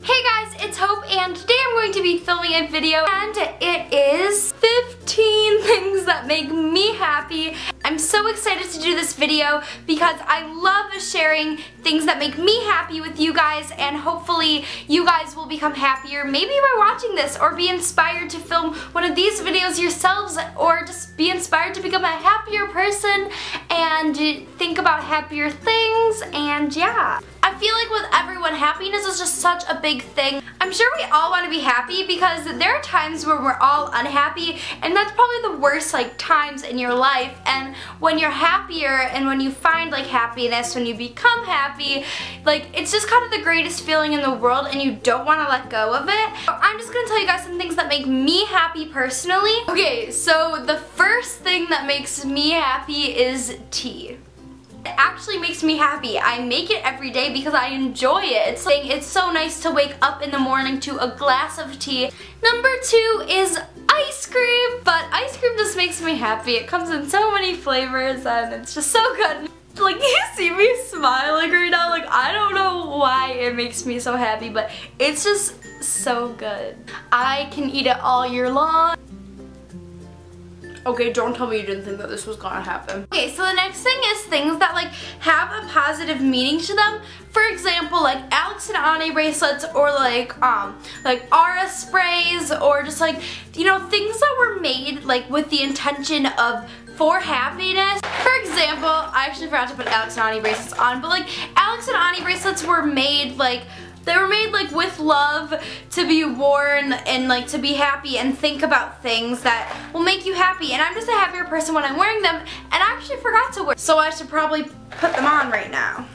Hey guys, it's Hope and today I'm going to be filming a video and it is 15 things that make me happy. I'm so excited to do this video because I love sharing things that make me happy with you guys, and hopefully you guys will become happier maybe by watching this or be inspired to film one of these videos yourselves, or just be inspired to become a happier person and think about happier things. And yeah, I feel like with everyone, happiness is just such a big thing. I'm sure we all want to be happy because there are times where we're all unhappy, and that's probably the worst times in your life. And when you're happier and when you find happiness, when you become happy, it's just kind of the greatest feeling in the world, and you don't want to let go of it. So I'm just gonna tell you guys some things that make me happy personally. Okay, so the first thing that makes me happy is tea. It actually makes me happy. I make it every day because I enjoy it. It's so nice to wake up in the morning to a glass of tea. Number 2 is ice cream, but ice cream just makes me happy. It comes in so many flavors and it's just so good. You see me smiling right now, I don't know why it makes me so happy, but it's just so good. I can eat it all year long. Okay, don't tell me you didn't think that this was gonna happen. Okay, so the next thing is things that have a positive meaning to them. For example, Alex and Ani bracelets, or Aura sprays, or just things that were made with the intention of for happiness. For example, I actually forgot to put Alex and Ani bracelets on, but Alex and Ani bracelets were made they were made with love to be worn and to be happy and think about things that will make you happy. And I'm just a happier person when I'm wearing them, and I actually forgot to wear, so I should probably put them on right now.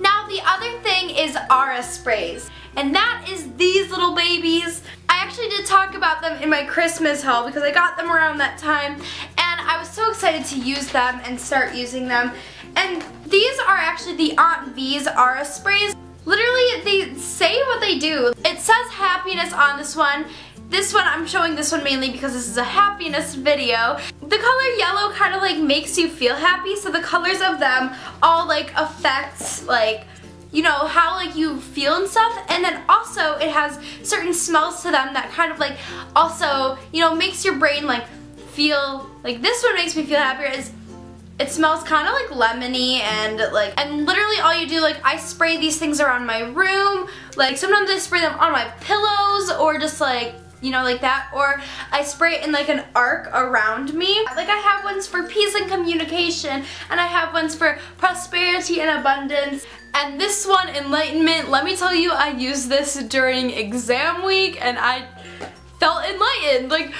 Now the other thing is Aura sprays, and that is these little babies. I actually did talk about them in my Christmas haul because I got them around that time, and I was so excited to use them and start using them. And these are actually the Aunt V's Aura sprays. Literally, they say what they do. It says happiness on this one. This one, I'm showing this one mainly because this is a happiness video. The color yellow kind of makes you feel happy, so the colors of them all affects how you feel and stuff. And then also it has certain smells to them that kind of also makes your brain feel this one makes me feel happier. It smells kind of lemony, and literally all you do, I spray these things around my room. Sometimes I spray them on my pillows, or just like that, or I spray it in an arc around me. I have ones for peace and communication, and I have ones for prosperity and abundance. And this one, enlightenment, let me tell you, I used this during exam week and I felt enlightened.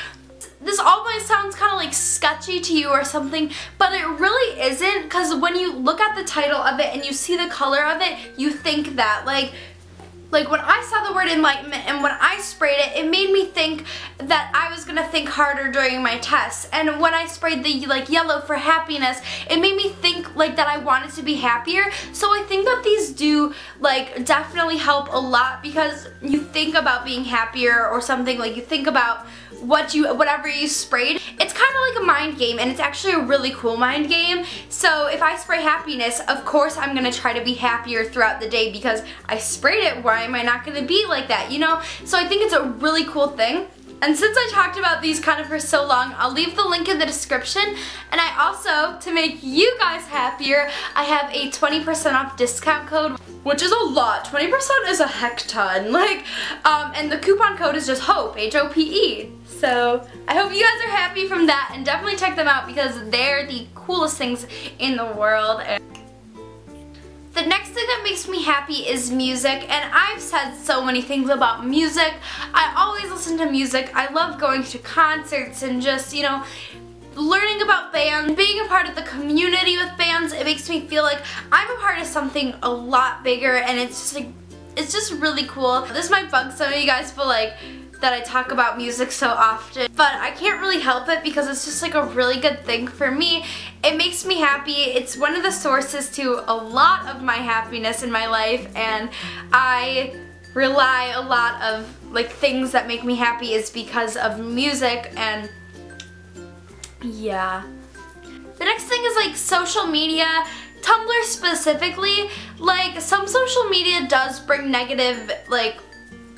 This all might sound kind of sketchy to you or something, but it really isn't, because when you look at the title of it and you see the color of it, you think that. When I saw the word enlightenment and when I sprayed it, it made me think that I was gonna think harder during my tests. And when I sprayed the yellow for happiness, it made me think that I wanted to be happier. So I think that these do definitely help a lot, because you think about being happier or something, you think about whatever you sprayed. It's kind of like a mind game, and it's actually a really cool mind game. So if I spray happiness, of course I'm gonna try to be happier throughout the day because I sprayed it. Why am I not gonna be like that, So I think it's a really cool thing. And since I talked about these kind of for so long, I'll leave the link in the description. And I also, to make you guys happier, I have a 20% off discount code, which is a lot. 20% is a heck ton. And the coupon code is just HOPE, H-O-P-E. So I hope you guys are happy from that, and definitely check them out because they're the coolest things in the world. The next thing that makes me happy is music, and I've said so many things about music. I always listen to music. I love going to concerts and just, learning about bands, being a part of the community with bands. It makes me feel like I'm a part of something a lot bigger, and it's just really cool. This might bug some of you guys, but that I talk about music so often, but I can't really help it because it's just a really good thing for me. It makes me happy. It's one of the sources to a lot of my happiness in my life, and I rely a lot of things that make me happy is because of music. And yeah. The next thing is social media. Tumblr specifically, some social media does bring negative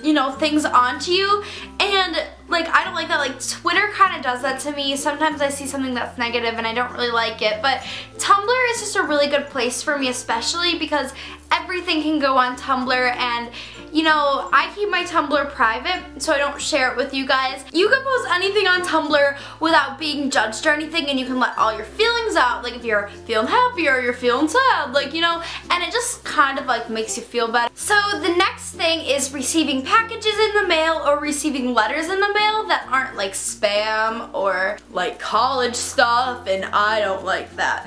you know, things onto you, and like I don't like that. Like Twitter kind of does that to me. Sometimes I see something that's negative and I don't really like it, but Tumblr is just a really good place for me, especially because everything can go on Tumblr, and you know, I keep my Tumblr private so I don't share it with you guys. You can post anything on Tumblr without being judged or anything, and you can let all your feelings out, like if you're feeling happy or you're feeling sad, like, you know, and it just kind of like makes you feel better. So the next thing is receiving packages in the mail or receiving letters in the mail that aren't like spam or like college stuff, and I don't like that.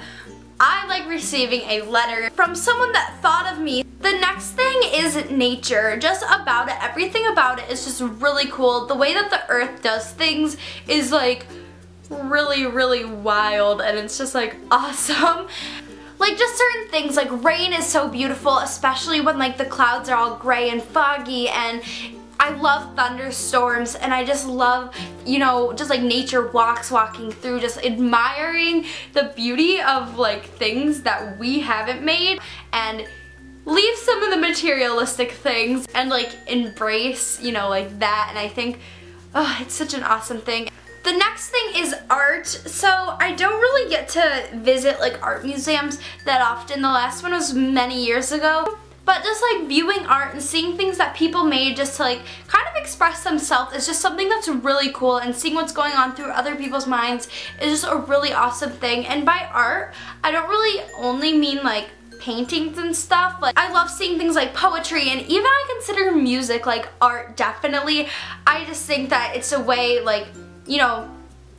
I like receiving a letter from someone that thought of me. The next thing is nature. Just about it, everything about it is just really cool. The way that the earth does things is like really, really wild, and it's just like awesome. Like just certain things, like rain is so beautiful, especially when like the clouds are all gray and foggy, and I love thunderstorms, and I just love, you know, just like nature walking through, just admiring the beauty of like things that we haven't made, and leave some of the materialistic things and like embrace, you know, like that. And I think, oh, it's such an awesome thing. The next thing is art. So I don't really get to visit like art museums that often. The last one was many years ago. But just like viewing art and seeing things that people made just to like kind of express themselves is just something that's really cool, and seeing what's going on through other people's minds is just a really awesome thing. And by art, I don't really only mean like paintings and stuff. Like I love seeing things like poetry, and even I consider music like art, definitely. I just think that it's a way, like, you know,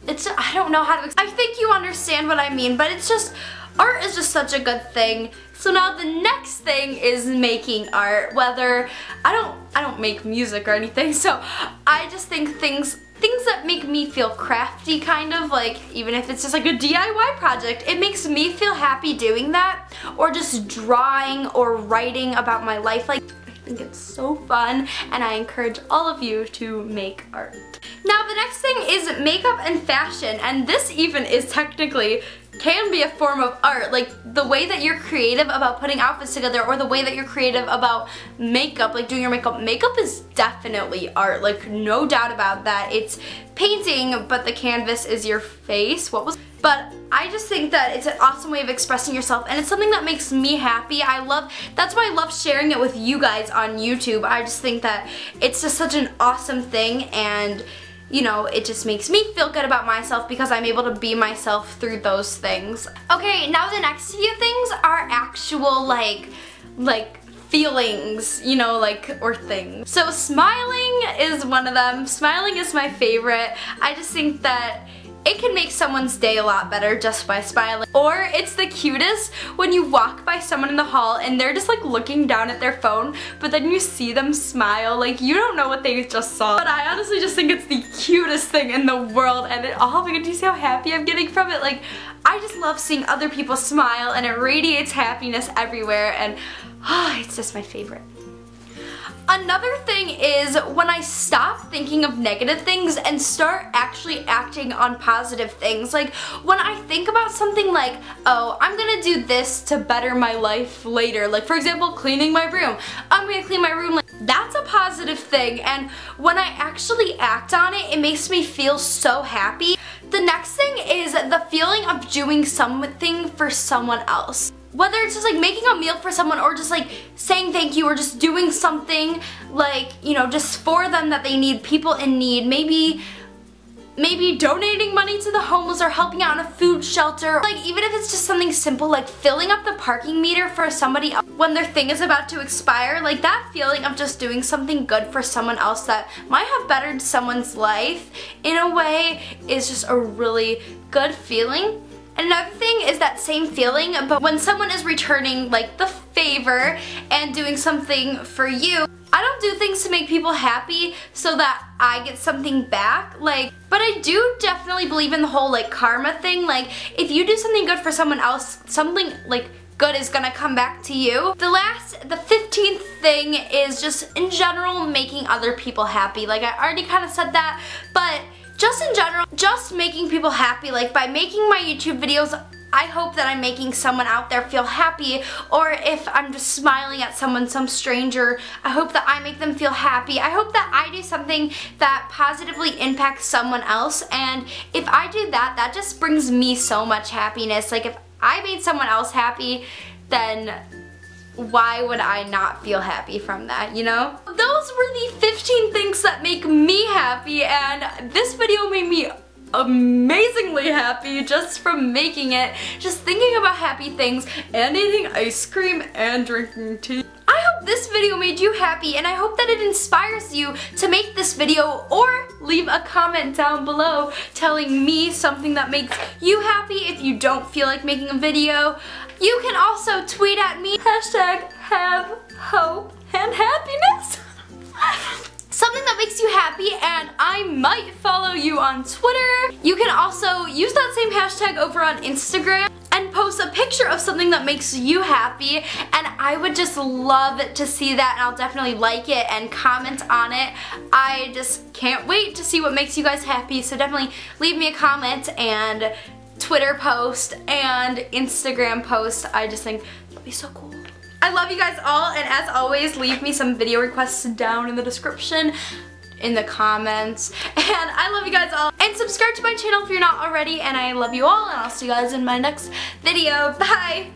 it's, I don't know how to, I think you understand what I mean, but it's just, art is just such a good thing. So now the next thing is making art. Whether, I don't make music or anything, so I just think things that make me feel crafty, kind of, like even if it's just like a DIY project, it makes me feel happy doing that, or just drawing or writing about my life. Like, I think it's so fun, and I encourage all of you to make art. Now the next thing is makeup and fashion, and this even is technically can be a form of art. Like the way that you're creative about putting outfits together, or the way that you're creative about makeup, like doing your makeup. Makeup is definitely art, like no doubt about that. It's painting, but the canvas is your face. But I just think that it's an awesome way of expressing yourself, and it's something that makes me happy. That's why I love sharing it with you guys on YouTube. I just think that it's just such an awesome thing, and you know, it just makes me feel good about myself because I'm able to be myself through those things. Okay, now the next few things are actual like feelings, you know, like, or things. So smiling is one of them. Smiling is my favorite. I just think that it can make someone's day a lot better just by smiling. Or it's the cutest when you walk by someone in the hall and they're just like looking down at their phone, but then you see them smile. Like, you don't know what they just saw. But I honestly just think it's the cutest thing in the world, and oh my god, do you see how happy I'm getting from it? Like, I just love seeing other people smile, and it radiates happiness everywhere, and it's just my favorite. Another thing is when I stop thinking of negative things and start actually acting on positive things. Like when I think about something like, oh, I'm gonna do this to better my life later. Like for example, cleaning my room. I'm gonna clean my room. Like, that's a positive thing, and when I actually act on it, it makes me feel so happy. The next thing is the feeling of doing something for someone else. Whether it's just like making a meal for someone, or just like saying thank you, or just doing something like, you know, just for them that they need, people in need. Maybe donating money to the homeless, or helping out in a food shelter. Like even if it's just something simple like filling up the parking meter for somebody else when their thing is about to expire. Like that feeling of just doing something good for someone else that might have bettered someone's life in a way is just a really good feeling. Another thing is that same feeling, but when someone is returning like the favor and doing something for you. I don't do things to make people happy so that I get something back, like, but I do definitely believe in the whole like karma thing. Like if you do something good for someone else, something like good is gonna come back to you. The 15th thing is just in general making other people happy. Like I already kind of said that, but just in general, just making people happy. Like by making my YouTube videos, I hope that I'm making someone out there feel happy, or if I'm just smiling at someone, some stranger, I hope that I make them feel happy. I hope that I do something that positively impacts someone else, and if I do that, that just brings me so much happiness. Like if I made someone else happy, then why would I not feel happy from that, you know? Those were the 15 things that make me happy, and this video made me amazingly happy just from making it, just thinking about happy things and eating ice cream and drinking tea. I hope this video made you happy, and I hope that it inspires you to make this video, or leave a comment down below telling me something that makes you happy if you don't feel like making a video. You can also tweet at me, #HaveHopeAndHappiness. Something that makes you happy, and I might follow you on Twitter. You can also use that same hashtag over on Instagram and post a picture of something that makes you happy, and I would just love to see that, and I'll definitely like it and comment on it. I just can't wait to see what makes you guys happy, so definitely leave me a comment and Twitter post and Instagram post. I just think that'd be so cool. I love you guys all, and as always, leave me some video requests down in the description, in the comments, and I love you guys all, and subscribe to my channel if you're not already, and I love you all, and I'll see you guys in my next video. Bye!